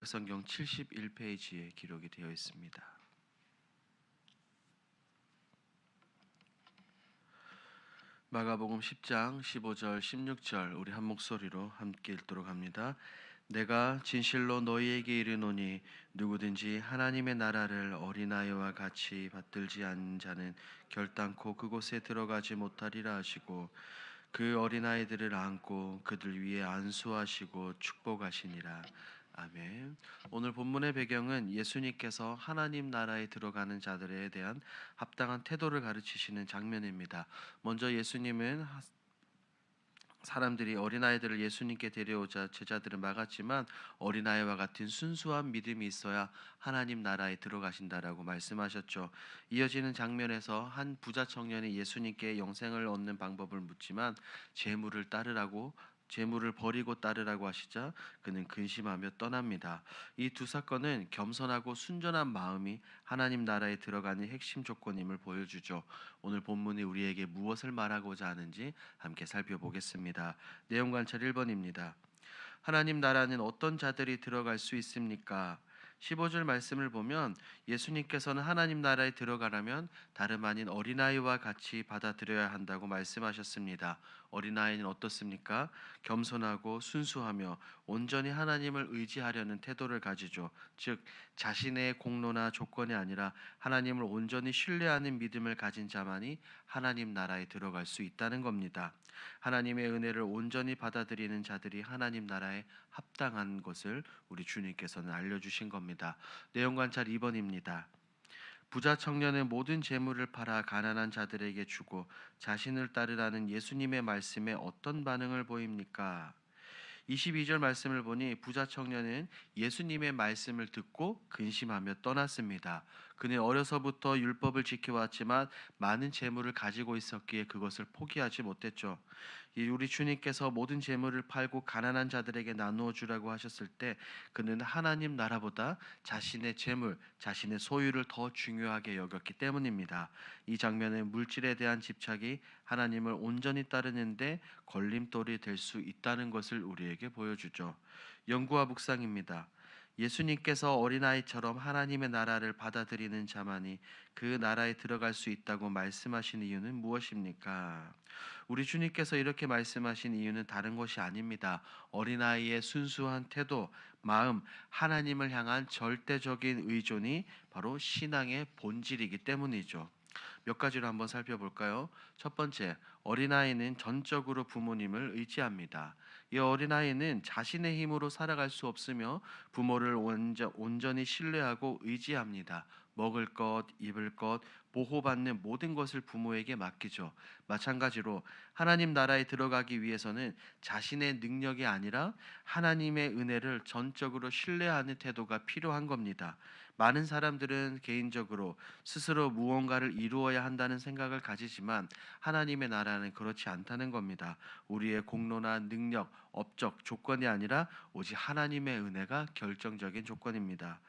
성경 71페이지에 기록이 되어 있습니다. 마가복음 10장 15절 16절 우리 한 목소리로 함께 읽도록 합니다. 내가 진실로 너희에게 이르노니 누구든지 하나님의 나라를 어린아이와 같이 받들지 않은 자는 결단코 그곳에 들어가지 못하리라 하시고 그 어린아이들을 안고 그들 위에 안수하시고 축복하시니라. 아멘. 오늘 본문의 배경은 예수님께서 하나님 나라에 들어가는 자들에 대한 합당한 태도를 가르치시는 장면입니다. 먼저 예수님은 사람들이 어린아이들을 예수님께 데려오자 제자들은 막았지만 어린아이와 같은 순수한 믿음이 있어야 하나님 나라에 들어가신다라고 말씀하셨죠. 이어지는 장면에서 한 부자 청년이 예수님께 영생을 얻는 방법을 묻지만 재물을 버리고 따르라고 하시자 그는 근심하며 떠납니다. 이 두 사건은 겸손하고 순전한 마음이 하나님 나라에 들어가는 핵심 조건임을 보여주죠. 오늘 본문이 우리에게 무엇을 말하고자 하는지 함께 살펴보겠습니다. 내용 관찰 1번입니다. 하나님 나라는 어떤 자들이 들어갈 수 있습니까? 15절 말씀을 보면 예수님께서는 하나님 나라에 들어가려면 다름 아닌 어린아이와 같이 받아들여야 한다고 말씀하셨습니다. 어린아이는 어떻습니까? 겸손하고 순수하며 온전히 하나님을 의지하려는 태도를 가지죠. 즉 자신의 공로나 조건이 아니라 하나님을 온전히 신뢰하는 믿음을 가진 자만이 하나님 나라에 들어갈 수 있다는 겁니다. 하나님의 은혜를 온전히 받아들이는 자들이 하나님 나라에 합당한 것을 우리 주님께서는 알려주신 겁니다. 내용 관찰 2번입니다. 부자 청년은 모든 재물을 팔아 가난한 자들에게 주고 자신을 따르라는 예수님의 말씀에 어떤 반응을 보입니까? 22절 말씀을 보니 부자 청년은 예수님의 말씀을 듣고 근심하며 떠났습니다. 그는 어려서부터 율법을 지켜왔지만 많은 재물을 가지고 있었기에 그것을 포기하지 못했죠. 우리 주님께서 모든 재물을 팔고 가난한 자들에게 나누어 주라고 하셨을 때 그는 하나님 나라보다 자신의 재물, 자신의 소유를 더 중요하게 여겼기 때문입니다. 이 장면은 물질에 대한 집착이 하나님을 온전히 따르는데 걸림돌이 될 수 있다는 것을 우리에게 보여주죠. 영구와 묵상입니다. 예수님께서 어린아이처럼 하나님의 나라를 받아들이는 자만이 그 나라에 들어갈 수 있다고 말씀하신 이유는 무엇입니까? 우리 주님께서 이렇게 말씀하신 이유는 다른 것이 아닙니다. 어린아이의 순수한 태도, 마음, 하나님을 향한 절대적인 의존이 바로 신앙의 본질이기 때문이죠. 몇 가지로 한번 살펴볼까요? 첫 번째, 어린아이는 전적으로 부모님을 의지합니다. 이 어린아이는 자신의 힘으로 살아갈 수 없으며 부모를 온전히 신뢰하고 의지합니다. 먹을 것, 입을 것, 보호받는 모든 것을 부모에게 맡기죠. 마찬가지로 하나님 나라에 들어가기 위해서는 자신의 능력이 아니라 하나님의 은혜를 전적으로 신뢰하는 태도가 필요한 겁니다. 많은 사람들은 개인적으로 스스로 무언가를 이루어야 한다는 생각을 가지지만 하나님의 나라는 그렇지 않다는 겁니다. 우리의 공로나 능력, 업적, 조건이 아니라 오직 하나님의 은혜가 결정적인 조건입니다.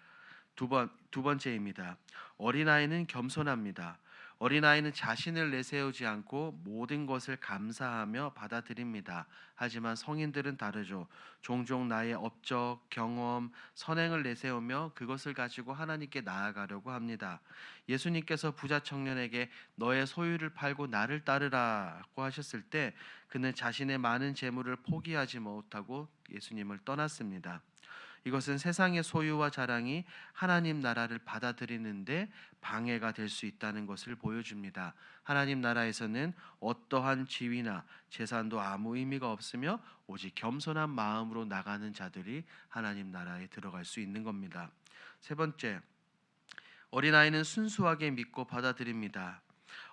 두 번째입니다. 어린아이는 겸손합니다. 어린아이는 자신을 내세우지 않고 모든 것을 감사하며 받아들입니다. 하지만 성인들은 다르죠. 종종 나의 업적, 경험, 선행을 내세우며 그것을 가지고 하나님께 나아가려고 합니다. 예수님께서 부자 청년에게 너의 소유를 팔고 나를 따르라고 하셨을 때 그는 자신의 많은 재물을 포기하지 못하고 예수님을 떠났습니다. 이것은 세상의 소유와 자랑이 하나님 나라를 받아들이는데 방해가 될 수 있다는 것을 보여줍니다. 하나님 나라에서는 어떠한 지위나 재산도 아무 의미가 없으며 오직 겸손한 마음으로 나가는 자들이 하나님 나라에 들어갈 수 있는 겁니다. 세 번째, 어린아이는 순수하게 믿고 받아들입니다.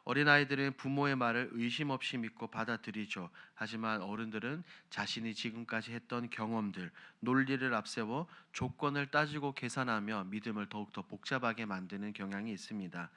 어린아이들은 부모의 말을 의심 없이 믿고 받아들이죠. 하지만 어른들은 자신이 지금까지 했던 경험들, 논리를 앞세워 조건을 따지고 계산하며 믿음을 더욱더 복잡하게 만드는 경향이 있습니다.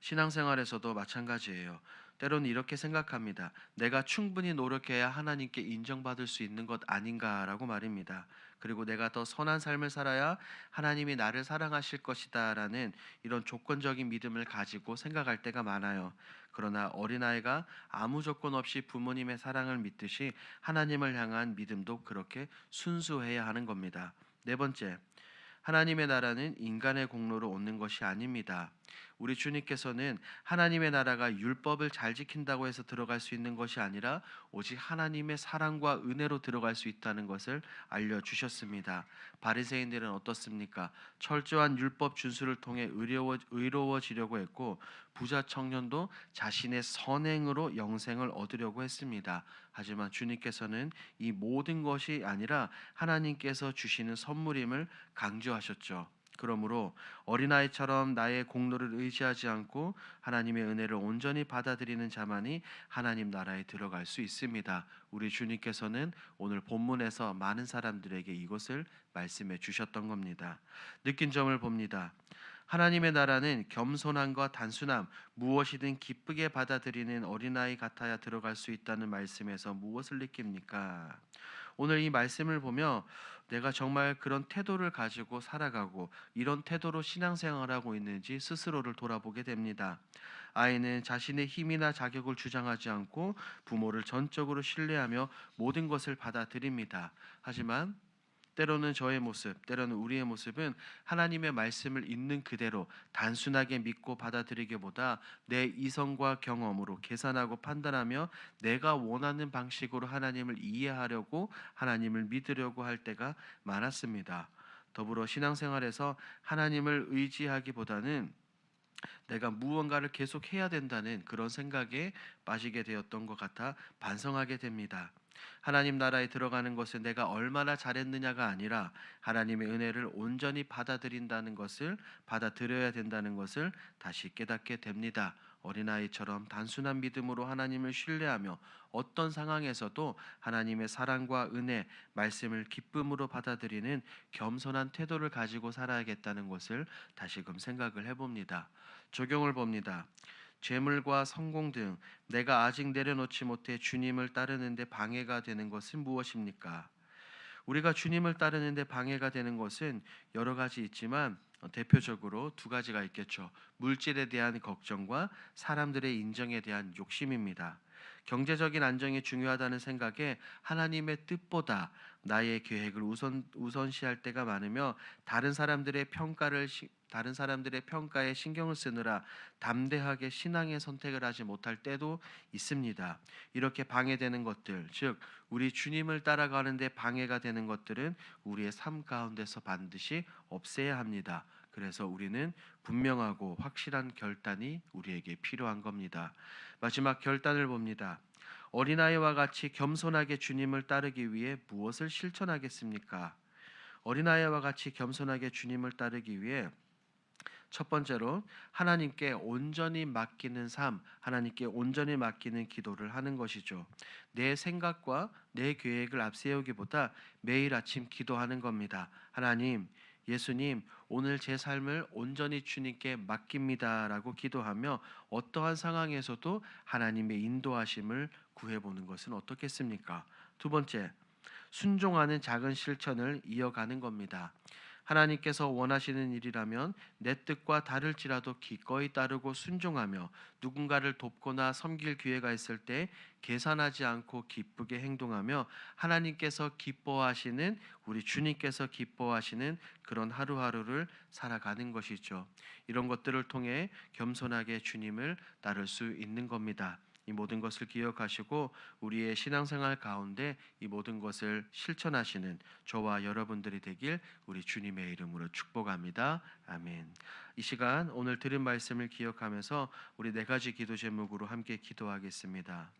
신앙생활에서도 마찬가지예요. 때로는 이렇게 생각합니다. 내가 충분히 노력해야 하나님께 인정받을 수 있는 것 아닌가라고 말입니다. 그리고 내가 더 선한 삶을 살아야 하나님이 나를 사랑하실 것이다라는 이런 조건적인 믿음을 가지고 생각할 때가 많아요. 그러나 어린아이가 아무 조건 없이 부모님의 사랑을 믿듯이 하나님을 향한 믿음도 그렇게 순수해야 하는 겁니다. 네 번째, 하나님의 나라는 인간의 공로로 얻는 것이 아닙니다. 우리 주님께서는 하나님의 나라가 율법을 잘 지킨다고 해서 들어갈 수 있는 것이 아니라 오직 하나님의 사랑과 은혜로 들어갈 수 있다는 것을 알려주셨습니다. 바리새인들은 어떻습니까? 철저한 율법 준수를 통해 의로워지려고 했고 부자 청년도 자신의 선행으로 영생을 얻으려고 했습니다. 하지만 주님께서는 이 모든 것이 아니라 하나님께서 주시는 선물임을 강조하셨죠. 그러므로 어린아이처럼 나의 공로를 의지하지 않고 하나님의 은혜를 온전히 받아들이는 자만이 하나님 나라에 들어갈 수 있습니다. 우리 주님께서는 오늘 본문에서 많은 사람들에게 이것을 말씀해 주셨던 겁니다. 느낀 점을 봅니다. 하나님의 나라는 겸손함과 단순함, 무엇이든 기쁘게 받아들이는 어린아이 같아야 들어갈 수 있다는 말씀에서 무엇을 느낍니까? 오늘 이 말씀을 보며 내가 정말 그런 태도를 가지고 살아가고 이런 태도로 신앙생활하고 있는지 스스로를 돌아보게 됩니다. 아이는 자신의 힘이나 자격을 주장하지 않고 부모를 전적으로 신뢰하며 모든 것을 받아들입니다. 하지만 때로는 저의 모습, 때로는 우리의 모습은 하나님의 말씀을 있는 그대로 단순하게 믿고 받아들이기보다 내 이성과 경험으로 계산하고 판단하며 내가 원하는 방식으로 하나님을 이해하려고 하나님을 믿으려고 할 때가 많았습니다. 더불어 신앙생활에서 하나님을 의지하기보다는 내가 무언가를 계속 해야 된다는 그런 생각에 빠지게 되었던 것 같아 반성하게 됩니다. 하나님 나라에 들어가는 것은 내가 얼마나 잘했느냐가 아니라 하나님의 은혜를 온전히 받아들여야 된다는 것을 다시 깨닫게 됩니다. 어린아이처럼 단순한 믿음으로 하나님을 신뢰하며 어떤 상황에서도 하나님의 사랑과 은혜, 말씀을 기쁨으로 받아들이는 겸손한 태도를 가지고 살아야겠다는 것을 다시금 생각을 해봅니다. 적용을 봅니다. 재물과 성공 등 내가 아직 내려놓지 못해 주님을 따르는데 방해가 되는 것은 무엇입니까? 우리가 주님을 따르는데 방해가 되는 것은 여러 가지 있지만 대표적으로 두 가지가 있겠죠. 물질에 대한 걱정과 사람들의 인정에 대한 욕심입니다. 경제적인 안정이 중요하다는 생각에 하나님의 뜻보다 나의 계획을 우선시할 때가 많으며 다른 사람들의 평가에 신경을 쓰느라 담대하게 신앙의 선택을 하지 못할 때도 있습니다. 이렇게 방해되는 것들, 즉 우리 주님을 따라가는데 방해가 되는 것들은 우리의 삶 가운데서 반드시 없애야 합니다. 그래서 우리는 분명하고 확실한 결단이 우리에게 필요한 겁니다. 마지막 결단을 봅니다. 어린아이와 같이 겸손하게 주님을 따르기 위해 무엇을 실천하겠습니까? 어린아이와 같이 겸손하게 주님을 따르기 위해 첫 번째로 하나님께 온전히 맡기는 삶, 하나님께 온전히 맡기는 기도를 하는 것이죠. 내 생각과 내 계획을 앞세우기보다 매일 아침 기도하는 겁니다. 하나님, 예수님, 오늘 제 삶을 온전히 주님께 맡깁니다라고 기도하며 어떠한 상황에서도 하나님의 인도하심을 구해보는 것은 어떻겠습니까? 두 번째, 순종하는 작은 실천을 이어가는 겁니다. 하나님께서 원하시는 일이라면 내 뜻과 다를지라도 기꺼이 따르고 순종하며 누군가를 돕거나 섬길 기회가 있을 때 계산하지 않고 기쁘게 행동하며 하나님께서 기뻐하시는 우리 주님께서 기뻐하시는 그런 하루하루를 살아가는 것이죠. 이런 것들을 통해 겸손하게 주님을 따를 수 있는 겁니다. 이 모든 것을 기억하시고 우리의 신앙생활 가운데 이 모든 것을 실천하시는 저와 여러분들이 되길 우리 주님의 이름으로 축복합니다. 아멘. 이 시간 오늘 들은 말씀을 기억하면서 우리 네 가지 기도 제목으로 함께 기도하겠습니다.